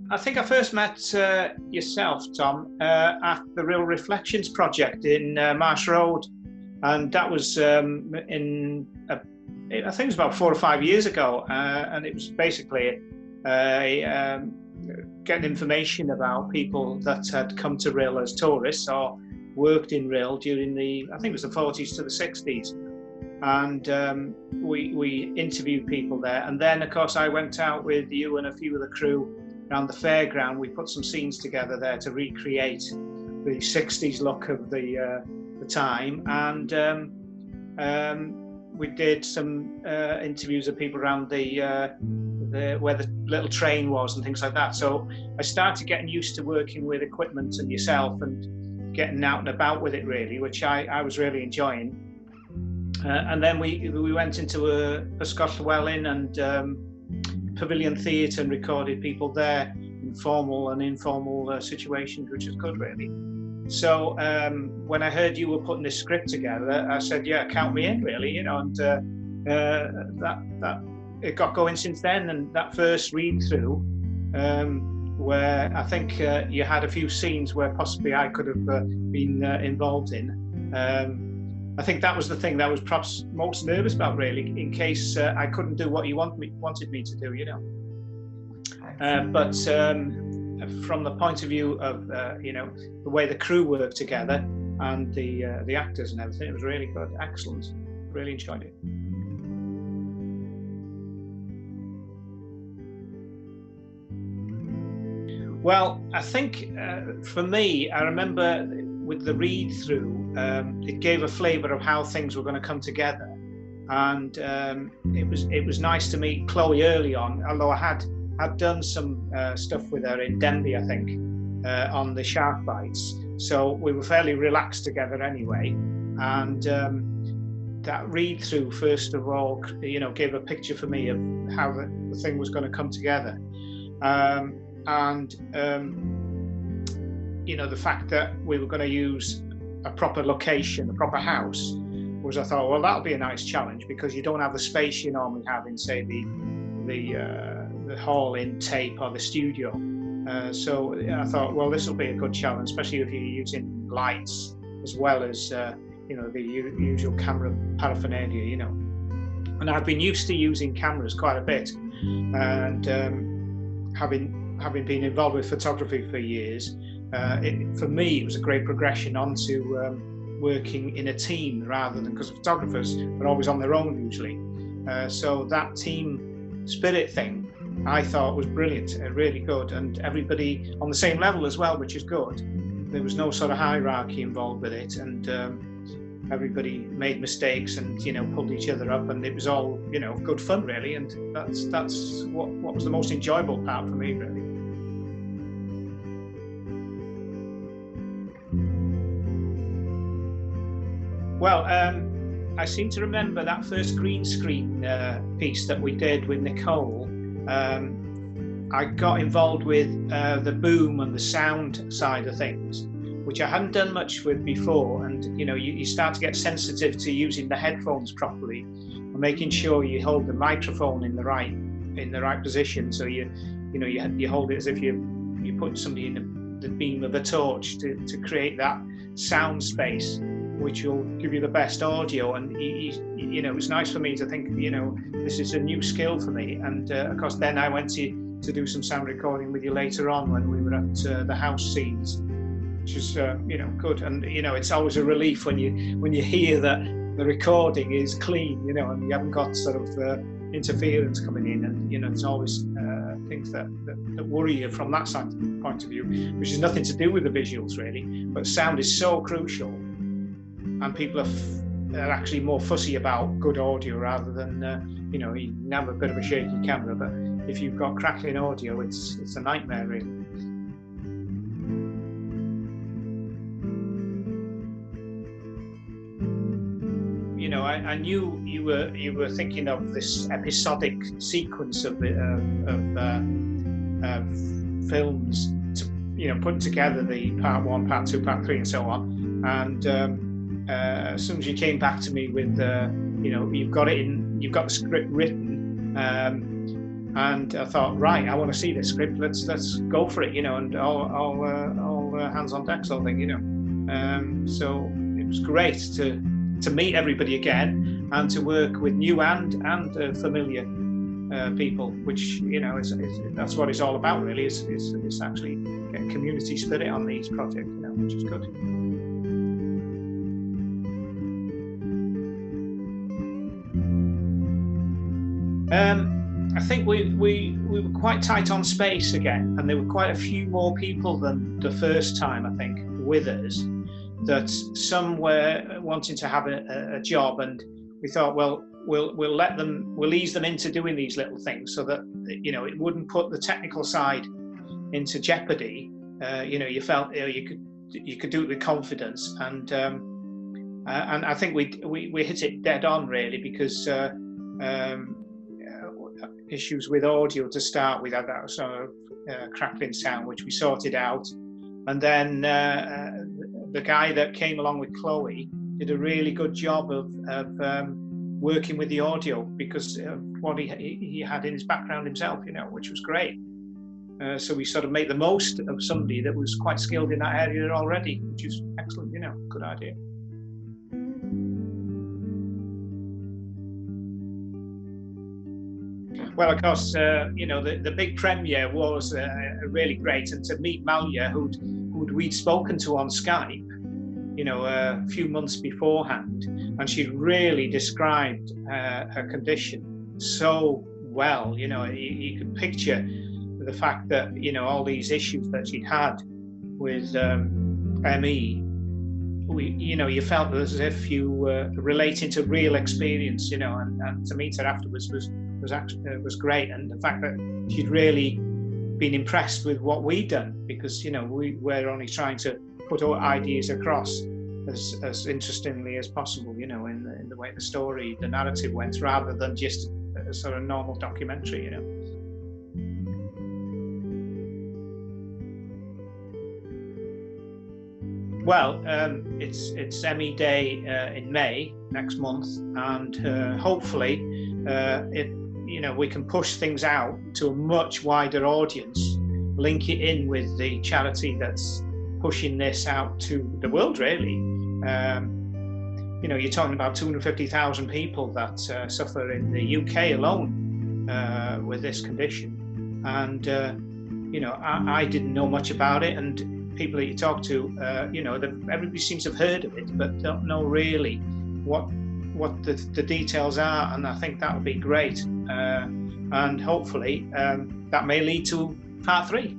I think I first met yourself, Tom, at the Real Reflections project in Marsh Road, and that was I think it was about 4 or 5 years ago, and it was basically getting information about people that had come to Real as tourists or worked in Real during I think it was the 40s to the 60s, and we interviewed people there, and then of course I went out with you and a few of the crew around the fairground. We put some scenes together there to recreate the 60s look of the time, and we did some interviews of people around where the little train was and things like that. So I started getting used to working with equipment and yourself and getting out and about with it, really, which I was really enjoying. And then we went into a Scotch Llewellyn and Pavilion Theatre and recorded people there in formal and informal situations, which is good, really. So when I heard you were putting this script together, I said, yeah, count me in, really, and that it got going since then. And that first read through, where I think you had a few scenes where possibly I could have been involved in. I think that was the thing that I was perhaps most nervous about, really, in case I couldn't do what you wanted me to do, But from the point of view of the way the crew worked together and the actors and everything, it was really good, excellent. Really enjoyed it. Well, I think for me, I remember with the read through, it gave a flavour of how things were going to come together, and it was nice to meet Chloe early on. Although I had done some stuff with her in Denby, I think, on the shark bites, so we were fairly relaxed together anyway. And that read through, first of all, gave a picture for me of how the thing was going to come together, and the fact that we were going to use a proper location, a proper house, was, I thought, well, that'll be a nice challenge, because you don't have the space you normally have in, say, the hall in Tape or the studio. So I thought, well, this will be a good challenge, especially if you're using lights as well as the usual camera paraphernalia, And I've been used to using cameras quite a bit, and having been involved with photography for years, for me, it was a great progression onto working in a team rather than, because photographers are always on their own usually. So that team spirit thing, I thought, was brilliant, really good, and everybody on the same level as well, which is good. There was no sort of hierarchy involved with it, and everybody made mistakes and pulled each other up, and it was all good fun, really. And that's what was the most enjoyable part for me, really. Well, I seem to remember that first green screen piece that we did with Nicole. I got involved with the boom and the sound side of things, which I hadn't done much with before. And you start to get sensitive to using the headphones properly and making sure you hold the microphone in the right position. So you hold it as if you put somebody in the beam of a torch to create that sound space, which will give you the best audio. And it's nice for me to think, this is a new skill for me. And of course, then I went to do some sound recording with you later on when we were at the house scenes, which is good. And it's always a relief when you hear that the recording is clean, and you haven't got sort of interference coming in. And it's always things that worry you from that point of view, which has nothing to do with the visuals really, but sound is so crucial. And people are actually more fussy about good audio rather than, you can have a bit of a shaky camera, but if you've got crackling audio, it's a nightmare, really. I knew you were thinking of this episodic sequence of films, putting together the part 1, part 2, part 3, and so on. And as soon as you came back to me with, you've got the script written, and I thought, right, I want to see this script. Let's go for it, and all hands on deck, sort of thing, So it was great to meet everybody again and to work with new and familiar people, which that's what it's all about, really. Is actually getting community spirit on these projects, which is good. I think we were quite tight on space again, and there were quite a few more people than the first time, I think, with us. That some were wanting to have a job, and we thought, well, we'll ease them into doing these little things so that it wouldn't put the technical side into jeopardy. You felt you could do it with confidence, and I think we hit it dead on, really, because issues with audio to start with, had that sort of crackling sound, which we sorted out, and then the guy that came along with Chloe did a really good job of working with the audio because of what he had in his background himself, which was great. So we sort of made the most of somebody that was quite skilled in that area already, which is excellent, good idea. Well, of course, the big premiere was really great, and to meet Malia, who we'd spoken to on Skype, a few months beforehand, and she'd really described her condition so well. You could picture the fact that all these issues that she'd had with ME. You felt as if you were relating to real experience, and to meet her afterwards was great, and the fact that she'd really been impressed with what we'd done, because we were only trying to put our ideas across as interestingly as possible, in the way the narrative went, rather than just a sort of normal documentary, Well, it's Emmy Day in May next month, and hopefully, we can push things out to a much wider audience, link it in with the charity that's pushing this out to the world, really. You're talking about 250,000 people that suffer in the UK alone with this condition, and I didn't know much about it, and people that you talk to, everybody seems to have heard of it, but don't know really what the details are, and I think that would be great, and hopefully that may lead to part 3.